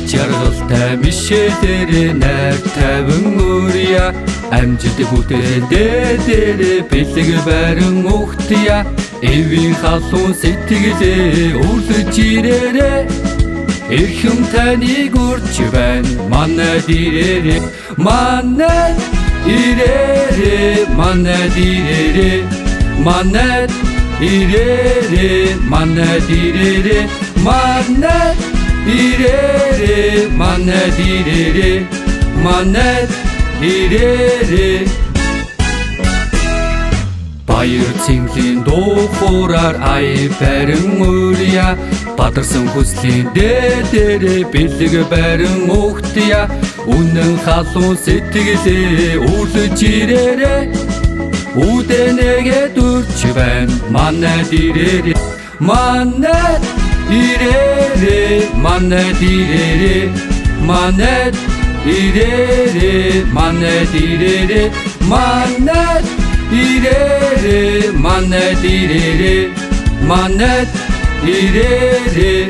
Жаргалтай мишэлэр найр тавин өрья амжилт бүтээлдээ дээр бэлэг барин ухтя эвийн халуун сэтгэлээ өрлөж ирээрээ эрхэм таныг урьж байна манайд ирээрээ манайд ирээрээ манайд ирээрээ манайд ирээрээ манайд ирээрээ манайд ирээрээ манайд ирээрээ манайд ирээрээ Баяр цэнгэлийн дуу хуураар ай барин өрья бадарсан хүслийн дээрээ бэлэг барин ухтя үнэн халуун сэтгэлээ өрлөж ирээрээ үдэнэгээ дүрч байна манайд ирээрээ манайд ирээрээ манайд ирээрээ манайд ирээрээ манайд ирээрээ манайд ирээрээ манайд ирээрээ манайд ирээрээ